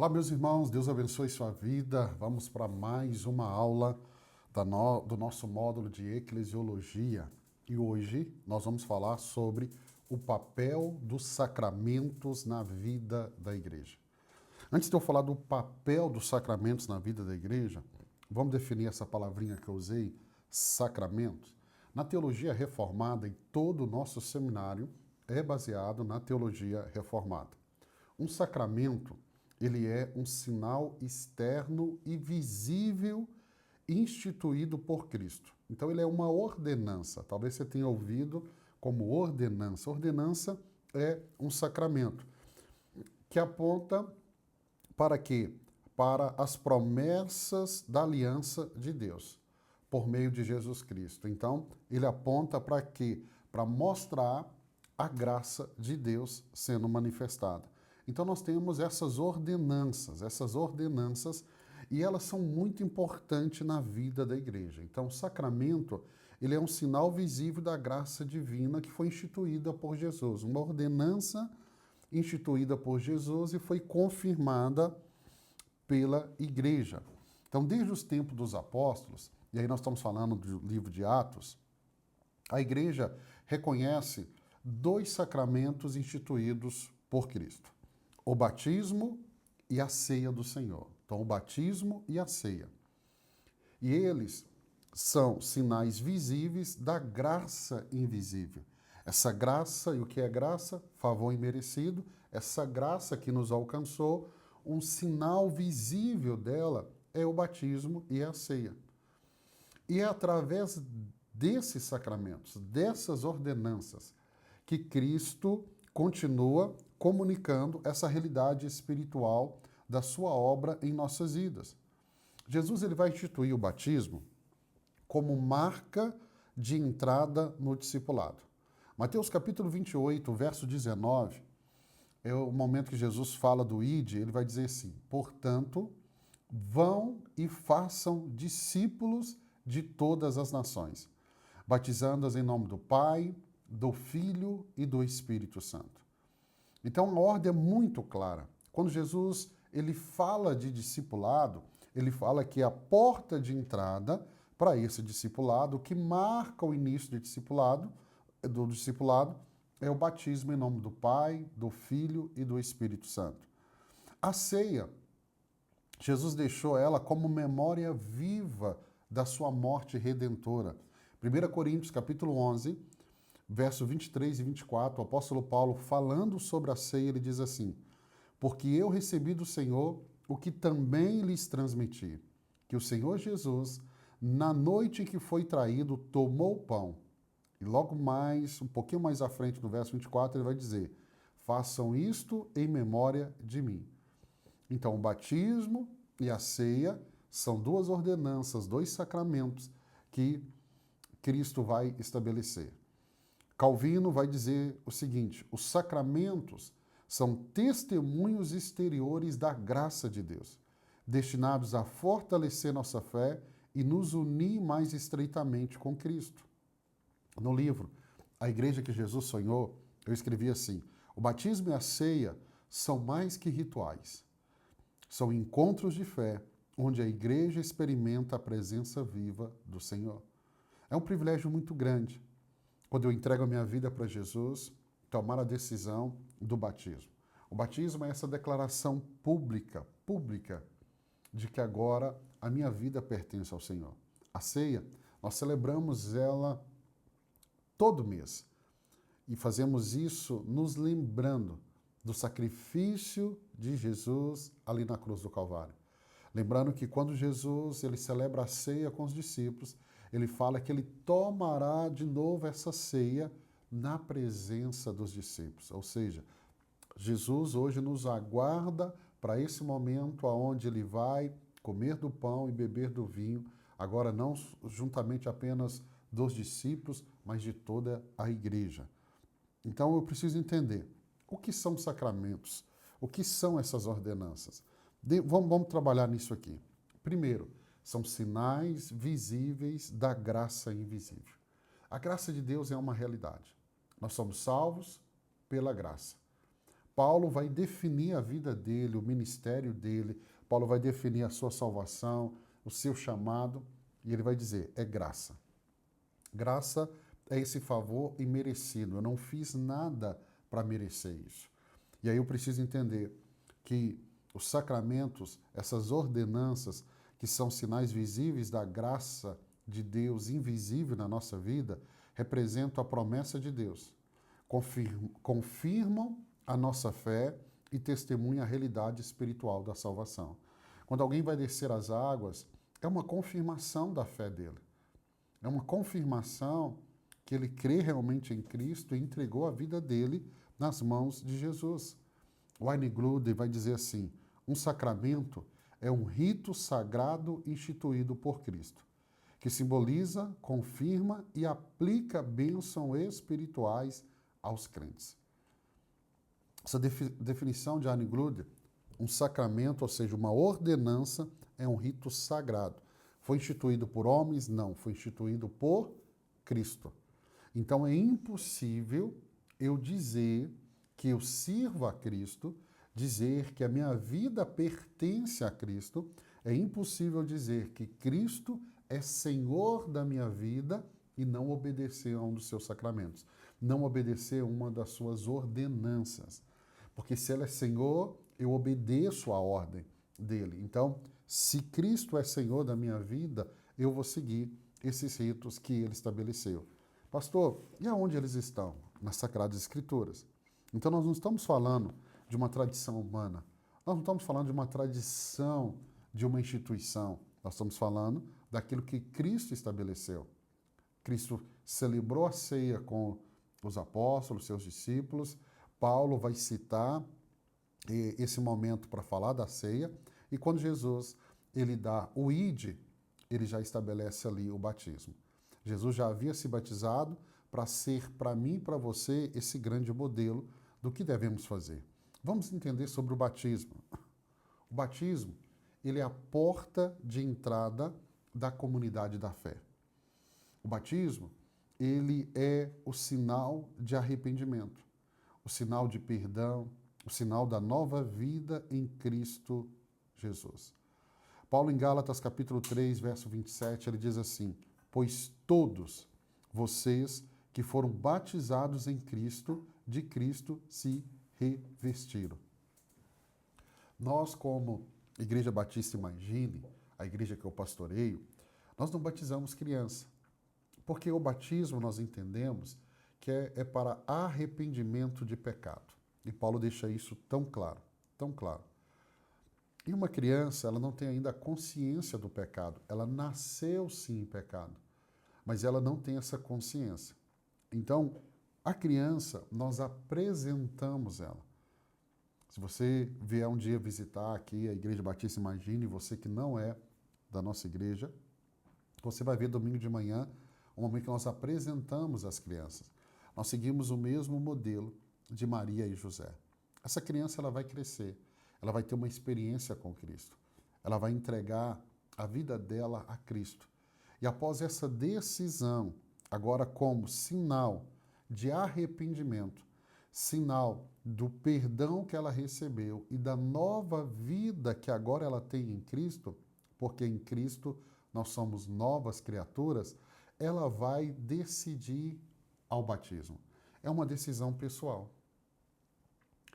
Olá, meus irmãos, Deus abençoe sua vida. Vamos para mais uma aula do nosso módulo de Eclesiologia. E hoje nós vamos falar sobre o papel dos sacramentos na vida da igreja. Antes de eu falar do papel dos sacramentos na vida da igreja, vamos definir essa palavrinha que eu usei, sacramentos. Na teologia reformada, e todo o nosso seminário é baseado na teologia reformada. Um sacramento, ele é um sinal externo e visível instituído por Cristo. Então ele é uma ordenança. Talvez você tenha ouvido como ordenança. Ordenança é um sacramento que aponta para quê? Para as promessas da aliança de Deus, por meio de Jesus Cristo. Então, ele aponta para quê? Para mostrar a graça de Deus sendo manifestada. Então, nós temos essas ordenanças, e elas são muito importantes na vida da igreja. Então, o sacramento, ele é um sinal visível da graça divina que foi instituída por Jesus, uma ordenança instituída por Jesus e foi confirmada pela igreja. Então, desde os tempos dos apóstolos, e aí nós estamos falando do livro de Atos, a igreja reconhece dois sacramentos instituídos por Cristo: o batismo e a ceia do Senhor. Então, o batismo e a ceia. E eles são sinais visíveis da graça invisível. Essa graça, e o que é graça? Favor imerecido. Essa graça que nos alcançou, um sinal visível dela é o batismo e a ceia. E é através desses sacramentos, dessas ordenanças, que Cristo continua comunicando essa realidade espiritual da sua obra em nossas vidas. Jesus ele vai instituir o batismo como marca de entrada no discipulado. Mateus capítulo 28, verso 19, é o momento que Jesus fala do ide, ele vai dizer assim: portanto, vão e façam discípulos de todas as nações, batizando-as em nome do Pai, do Filho e do Espírito Santo. Então a ordem é muito clara. Quando Jesus ele fala de discipulado, ele fala que a porta de entrada para esse discipulado, que marca o início do discipulado, é o batismo em nome do Pai, do Filho e do Espírito Santo. A ceia, Jesus deixou ela como memória viva da sua morte redentora. 1 Coríntios capítulo 11, verso 23 e 24, o apóstolo Paulo, falando sobre a ceia, ele diz assim: porque eu recebi do Senhor o que também lhes transmiti, que o Senhor Jesus, na noite em que foi traído, tomou o pão. E logo mais, um pouquinho mais à frente, no verso 24, ele vai dizer: façam isto em memória de mim. Então, o batismo e a ceia são duas ordenanças, dois sacramentos que Cristo vai estabelecer. Calvino vai dizer o seguinte: os sacramentos são testemunhos exteriores da graça de Deus, destinados a fortalecer nossa fé e nos unir mais estreitamente com Cristo. No livro A Igreja que Jesus Sonhou, eu escrevi assim: o batismo e a ceia são mais que rituais. São encontros de fé onde a igreja experimenta a presença viva do Senhor. É um privilégio muito grande quando eu entrego a minha vida para Jesus, tomar a decisão do batismo. O batismo é essa declaração pública, de que agora a minha vida pertence ao Senhor. A ceia, nós celebramos ela todo mês e fazemos isso nos lembrando do sacrifício de Jesus ali na cruz do Calvário. Lembrando que quando Jesus ele celebra a ceia com os discípulos, ele fala que ele tomará de novo essa ceia na presença dos discípulos. Ou seja, Jesus hoje nos aguarda para esse momento onde ele vai comer do pão e beber do vinho, agora não juntamente apenas dos discípulos, mas de toda a igreja. Então eu preciso entender o que são sacramentos, o que são essas ordenanças. Vamos trabalhar nisso aqui. Primeiro, são sinais visíveis da graça invisível. A graça de Deus é uma realidade. Nós somos salvos pela graça. Paulo vai definir a vida dele, o ministério dele, Paulo vai definir a sua salvação, o seu chamado, e ele vai dizer: é graça. Graça é esse favor imerecido. Eu não fiz nada para merecer isso. E aí eu preciso entender que os sacramentos, essas ordenanças, que são sinais visíveis da graça de Deus invisível na nossa vida, representam a promessa de Deus, confirmam a nossa fé e testemunham a realidade espiritual da salvação. Quando alguém vai descer as águas, é uma confirmação da fé dele. É uma confirmação que ele crê realmente em Cristo e entregou a vida dele nas mãos de Jesus. Wayne Grudem vai dizer assim: um sacramento é um rito sagrado instituído por Cristo, que simboliza, confirma e aplica bênçãos espirituais aos crentes. Essa definição de Wayne Grudem, um sacramento, ou seja, uma ordenança, é um rito sagrado. Foi instituído por homens? Não, foi instituído por Cristo. Então é impossível eu dizer que eu sirvo a Cristo, dizer que a minha vida pertence a Cristo, é impossível dizer que Cristo é Senhor da minha vida e não obedecer a um dos seus sacramentos, não obedecer a uma das suas ordenanças. Porque se ele é Senhor, eu obedeço a ordem dele. Então, se Cristo é Senhor da minha vida, eu vou seguir esses ritos que ele estabeleceu. Pastor, e aonde eles estão? Nas Sagradas Escrituras. Então, nós não estamos falando de uma tradição humana, nós não estamos falando de uma tradição de uma instituição, nós estamos falando daquilo que Cristo estabeleceu. Cristo celebrou a ceia com os apóstolos, seus discípulos. Paulo vai citar esse momento para falar da ceia, e quando Jesus ele dá o ide, ele já estabelece ali o batismo. Jesus já havia se batizado para ser para mim e para você esse grande modelo do que devemos fazer. Vamos entender sobre o batismo. O batismo, ele é a porta de entrada da comunidade da fé. O batismo, ele é o sinal de arrependimento, o sinal de perdão, o sinal da nova vida em Cristo Jesus. Paulo, em Gálatas, capítulo 3, verso 27, ele diz assim: pois todos vocês que foram batizados em Cristo, de Cristo se revestiram. Nós, como Igreja Batista Imagine, a igreja que eu pastoreio, nós não batizamos criança, porque o batismo nós entendemos que é para arrependimento de pecado. E Paulo deixa isso tão claro, tão claro. E uma criança, ela não tem ainda a consciência do pecado. Ela nasceu sim em pecado, mas ela não tem essa consciência. Então, a criança, nós apresentamos ela. Se você vier um dia visitar aqui a Igreja Batista Imagine, você que não é da nossa igreja, você vai ver domingo de manhã um momento que nós apresentamos as crianças. Nós seguimos o mesmo modelo de Maria e José. Essa criança ela vai crescer, ela vai ter uma experiência com Cristo, ela vai entregar a vida dela a Cristo. E após essa decisão, agora como sinal de arrependimento, sinal do perdão que ela recebeu e da nova vida que agora ela tem em Cristo, porque em Cristo nós somos novas criaturas, ela vai decidir ao batismo. É uma decisão pessoal.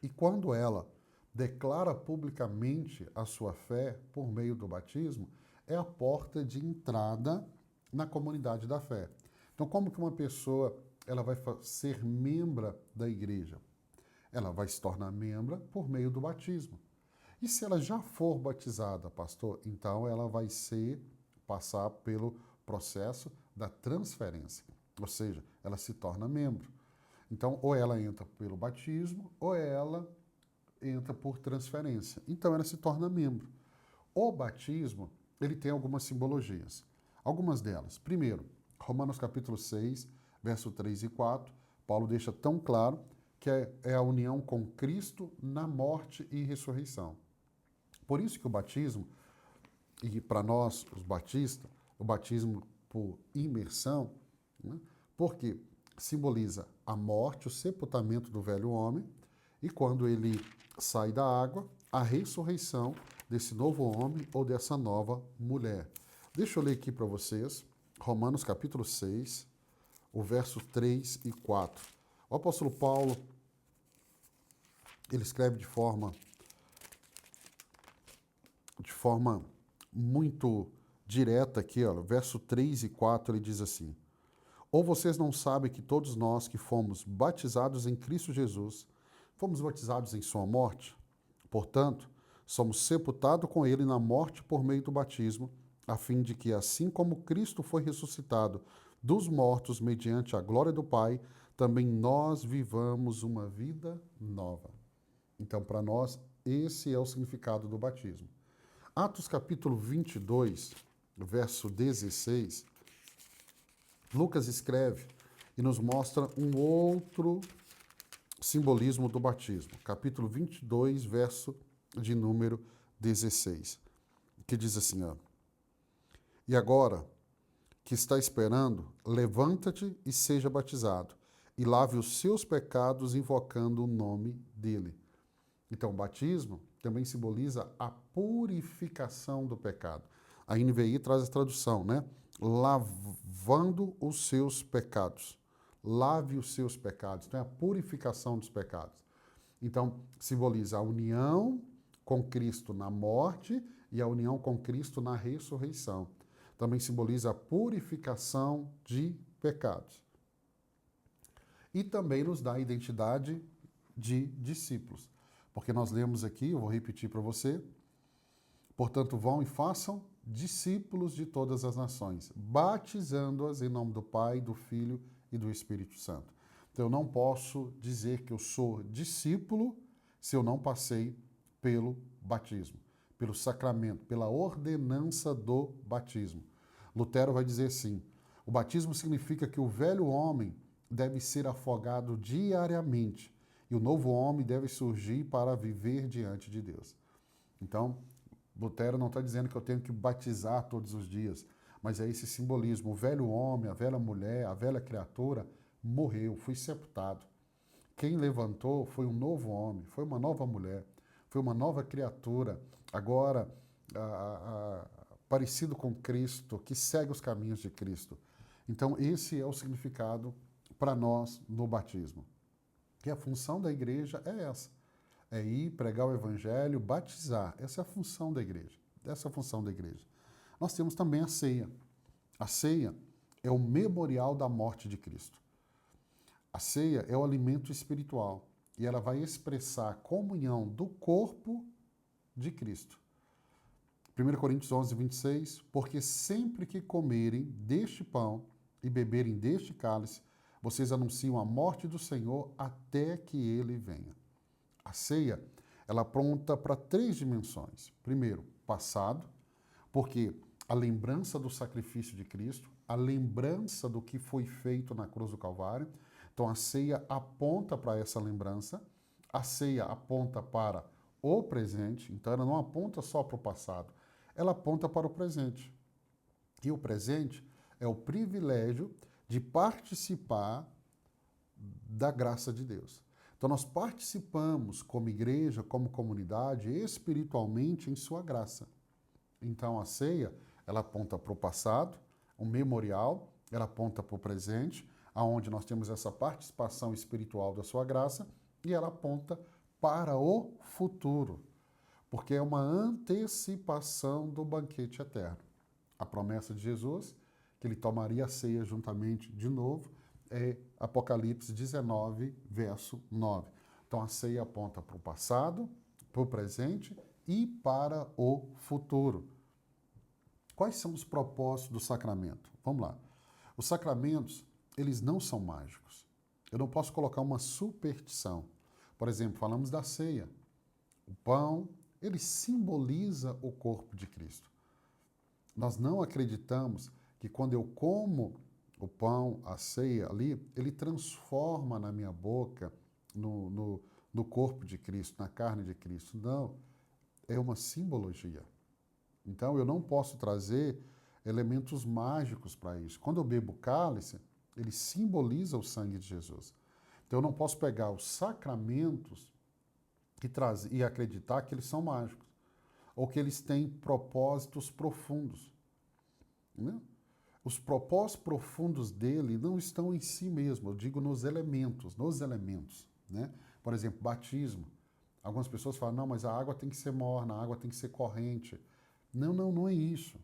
E quando ela declara publicamente a sua fé por meio do batismo, é a porta de entrada na comunidade da fé. Então, como que uma pessoa ela vai ser membro da igreja? Ela vai se tornar membro por meio do batismo. E se ela já for batizada, pastor, então ela vai passar pelo processo da transferência, ou seja, ela se torna membro. Então, ou ela entra pelo batismo, ou ela entra por transferência. Então, ela se torna membro. O batismo, ele tem algumas simbologias. Algumas delas. Primeiro, Romanos capítulo 6, verso 3 e 4, Paulo deixa tão claro que é a união com Cristo na morte e ressurreição. Por isso que o batismo, e para nós, os batistas, o batismo por imersão, né, porque simboliza a morte, o sepultamento do velho homem E quando ele sai da água, a ressurreição desse novo homem ou dessa nova mulher. Deixa eu ler aqui para vocês, Romanos capítulo 6, o verso 3 e 4. O apóstolo Paulo, ele escreve de forma muito direta aqui, ó, verso 3 e 4, ele diz assim: ou vocês não sabem que todos nós que fomos batizados em Cristo Jesus, fomos batizados em sua morte? Portanto, somos sepultados com ele na morte por meio do batismo, a fim de que, assim como Cristo foi ressuscitado dos mortos mediante a glória do Pai, também nós vivamos uma vida nova. Então, para nós, esse é o significado do batismo. Atos capítulo 22, verso 16, Lucas escreve e nos mostra um outro simbolismo do batismo. Capítulo 22, verso de número 16, que diz assim, ó: e agora que está esperando, levanta-te e seja batizado, e lave os seus pecados invocando o nome dele. Então, o batismo também simboliza a purificação do pecado. A NVI traz a tradução, né? Lavando os seus pecados. Lave os seus pecados. Então, é a purificação dos pecados. Então, simboliza a união com Cristo na morte e a união com Cristo na ressurreição. Também simboliza a purificação de pecados. E também nos dá a identidade de discípulos. Porque nós lemos aqui, eu vou repetir para você, portanto, vão e façam discípulos de todas as nações, batizando-as em nome do Pai, do Filho e do Espírito Santo. Então, eu não posso dizer que eu sou discípulo se eu não passei pelo batismo, pelo sacramento, pela ordenança do batismo. Lutero vai dizer assim: o batismo significa que o velho homem deve ser afogado diariamente e o novo homem deve surgir para viver diante de Deus. Então, Lutero não está dizendo que eu tenho que batizar todos os dias, mas é esse simbolismo. O velho homem, a velha mulher, a velha criatura morreu, foi sepultado. Quem levantou foi um novo homem, foi uma nova mulher, foi uma nova criatura, agora parecido com Cristo, que segue os caminhos de Cristo. Então, esse é o significado para nós no batismo. E a função da igreja é essa: é ir, pregar o evangelho, batizar. Essa é a função da igreja. Essa é a função da igreja. Nós temos também a ceia. A ceia é o memorial da morte de Cristo. A ceia é o alimento espiritual e ela vai expressar a comunhão do corpo de Cristo. 1 Coríntios 11, 26, porque sempre que comerem deste pão e beberem deste cálice, vocês anunciam a morte do Senhor até que ele venha. A ceia, ela aponta para 3 dimensões. Primeiro, passado, porque a lembrança do sacrifício de Cristo, a lembrança do que foi feito na cruz do Calvário. Então, a ceia aponta para essa lembrança. A ceia aponta para o presente. Então, ela não aponta só para o passado, ela aponta para o presente. E o presente é o privilégio de participar da graça de Deus. Então, nós participamos como igreja, como comunidade, espiritualmente em sua graça. Então, a ceia, ela aponta para o passado, um memorial, ela aponta para o presente, aonde nós temos essa participação espiritual da sua graça, e ela aponta para o futuro, porque é uma antecipação do banquete eterno. A promessa de Jesus, que ele tomaria a ceia juntamente de novo, é Apocalipse 19, verso 9. Então, a ceia aponta para o passado, para o presente e para o futuro. Quais são os propósitos do sacramento? Vamos lá. Os sacramentos, eles não são mágicos. Eu não posso colocar uma superstição. Por exemplo, falamos da ceia. O pão, ele simboliza o corpo de Cristo. Nós não acreditamos que quando eu como o pão, a ceia ali, ele transforma na minha boca, no corpo de Cristo, na carne de Cristo. Não, é uma simbologia. Então, eu não posso trazer elementos mágicos para isso. Quando eu bebo cálice, ele simboliza o sangue de Jesus. Então, eu não posso pegar os sacramentos e acreditar que eles são mágicos, ou que eles têm propósitos profundos. Né? Os propósitos profundos dele não estão em si mesmo, eu digo nos elementos, né? Por exemplo, batismo. Algumas pessoas falam, não, mas a água tem que ser morna, a água tem que ser corrente. Não, não, não é isso.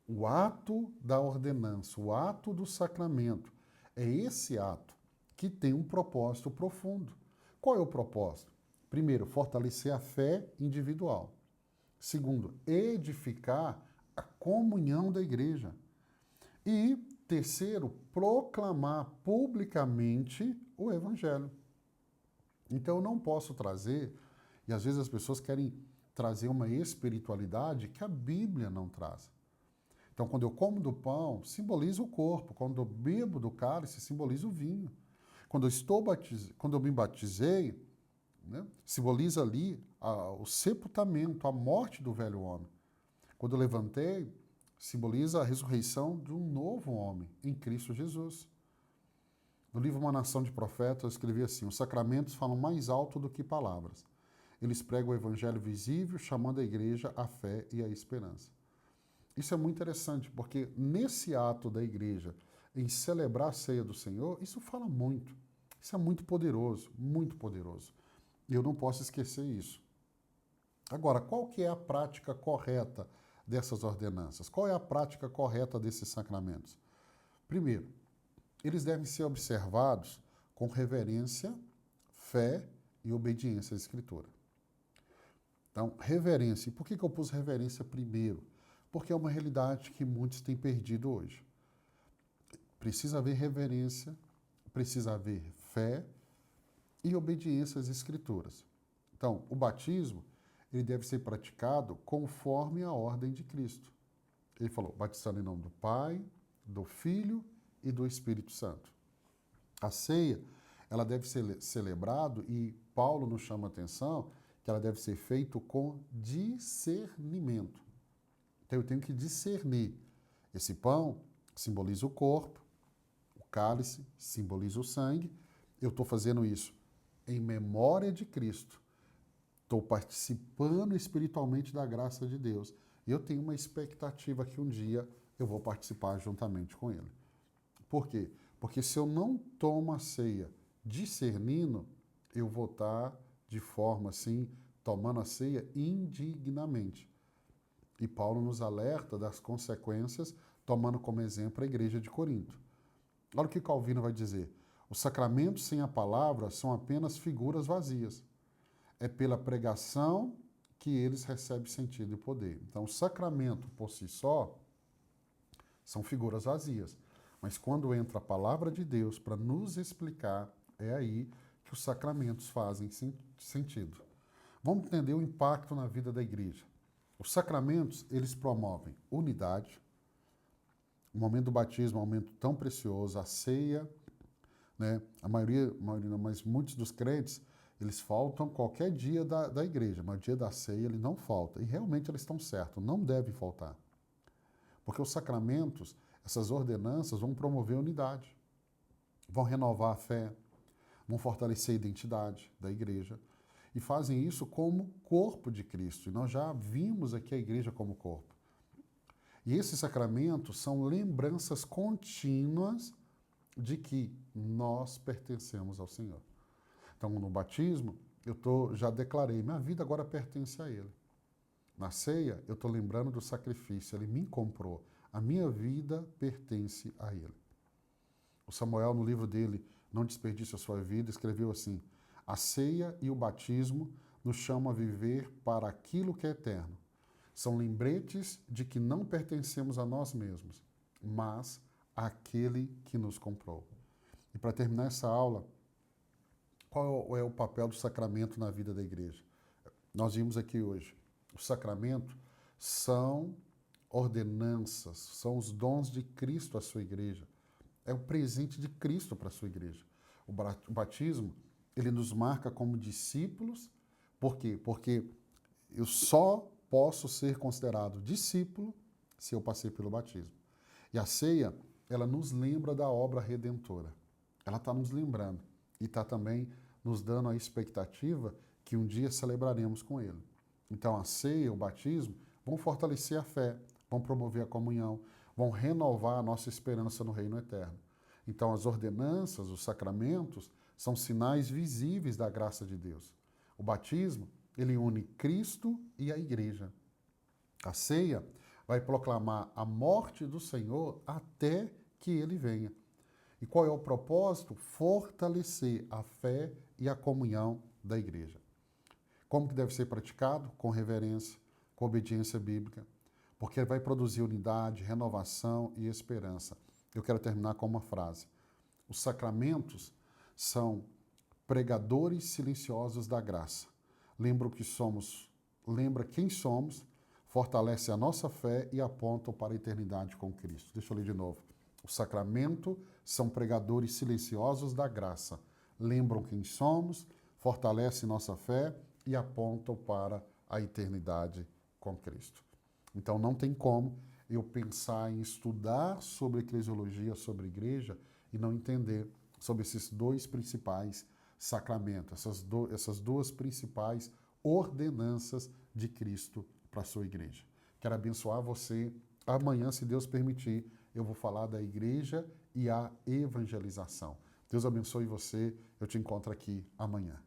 O ato da ordenança, o ato do sacramento, é esse ato que tem um propósito profundo. Qual é o propósito? Primeiro, fortalecer a fé individual. Segundo, edificar a comunhão da igreja. E terceiro, proclamar publicamente o evangelho. Então eu não posso trazer, e às vezes as pessoas querem trazer uma espiritualidade que a Bíblia não traz. Então, quando eu como do pão, simboliza o corpo. Quando eu bebo do cálice, simboliza o vinho. Quando eu me batizei, né, simboliza ali o sepultamento, a morte do velho homem. Quando eu levantei, simboliza a ressurreição de um novo homem em Cristo Jesus. No livro Uma Nação de Profetas, eu escrevi assim: os sacramentos falam mais alto do que palavras. Eles pregam o evangelho visível, chamando a igreja à fé e à esperança. Isso é muito interessante, porque nesse ato da igreja, em celebrar a ceia do Senhor, isso fala muito. Isso é muito poderoso, muito poderoso. E eu não posso esquecer isso. Agora, qual que é a prática correta dessas ordenanças? Qual é a prática correta desses sacramentos? Primeiro, eles devem ser observados com reverência, fé e obediência à Escritura. Então, reverência. E por que eu pus reverência primeiro? Porque é uma realidade que muitos têm perdido hoje. Precisa haver reverência, precisa haver fé e obediência às Escrituras. Então, o batismo, ele deve ser praticado conforme a ordem de Cristo. Ele falou, batizando em nome do Pai, do Filho e do Espírito Santo. A ceia, ela deve ser celebrada, e Paulo nos chama a atenção, que ela deve ser feita com discernimento. Então eu tenho que discernir. Esse pão simboliza o corpo, o cálice simboliza o sangue. Eu estou fazendo isso em memória de Cristo. Estou participando espiritualmente da graça de Deus. E eu tenho uma expectativa que um dia eu vou participar juntamente com Ele. Por quê? Porque se eu não tomo a ceia discernindo, eu vou estar de forma assim, tomando a ceia indignamente. E Paulo nos alerta das consequências, tomando como exemplo a igreja de Corinto. Olha o que Calvino vai dizer. Os sacramentos sem a palavra são apenas figuras vazias. É pela pregação que eles recebem sentido e poder. Então, o sacramento por si só são figuras vazias. Mas quando entra a palavra de Deus para nos explicar, é aí que os sacramentos fazem sentido. Vamos entender o impacto na vida da igreja. Os sacramentos, eles promovem unidade. O momento do batismo é um momento tão precioso, a ceia, né? A maioria não, mas muitos dos crentes, eles faltam qualquer dia da igreja, mas o dia da ceia ele não falta. E realmente eles estão certos, não devem faltar. Porque os sacramentos, essas ordenanças vão promover a unidade, vão renovar a fé, vão fortalecer a identidade da igreja e fazem isso como corpo de Cristo. E nós já vimos aqui a igreja como corpo. E esses sacramentos são lembranças contínuas de que nós pertencemos ao Senhor. Então, no batismo, já declarei, minha vida agora pertence a Ele. Na ceia, eu estou lembrando do sacrifício, Ele me comprou. A minha vida pertence a Ele. O Samuel, no livro dele, Não Desperdice a Sua Vida, escreveu assim: a ceia e o batismo nos chamam a viver para aquilo que é eterno. São lembretes de que não pertencemos a nós mesmos, mas àquele que nos comprou. E para terminar essa aula, qual é o papel do sacramento na vida da igreja? Nós vimos aqui hoje, o sacramento são ordenanças, são os dons de Cristo à sua igreja. É o presente de Cristo para a sua igreja. O batismo, ele nos marca como discípulos. Por quê? Porque eu só posso ser considerado discípulo se eu passei pelo batismo. E a ceia, ela nos lembra da obra redentora. Ela está nos lembrando e está também nos dando a expectativa que um dia celebraremos com Ele. Então, a ceia, o batismo, vão fortalecer a fé, vão promover a comunhão, vão renovar a nossa esperança no reino eterno. Então, as ordenanças, os sacramentos, são sinais visíveis da graça de Deus. O batismo, ele une Cristo e a igreja. A ceia vai proclamar a morte do Senhor até que ele venha. E qual é o propósito? Fortalecer a fé e a comunhão da igreja. Como que deve ser praticado? Com reverência, com obediência bíblica, porque vai produzir unidade, renovação e esperança. Eu quero terminar com uma frase. Os sacramentos são pregadores silenciosos da graça. Lembra quem somos, fortalece a nossa fé e apontam para a eternidade com Cristo. Deixa eu ler de novo. Os sacramentos são pregadores silenciosos da graça. Lembram quem somos, fortalecem nossa fé e apontam para a eternidade com Cristo. Então não tem como eu pensar em estudar sobre eclesiologia, sobre igreja e não entender sobre esses dois principais sacramentos, essas duas principais ordenanças de Cristo para a sua igreja. Quero abençoar você. Amanhã, se Deus permitir, eu vou falar da igreja e a evangelização. Deus abençoe você. Eu te encontro aqui amanhã.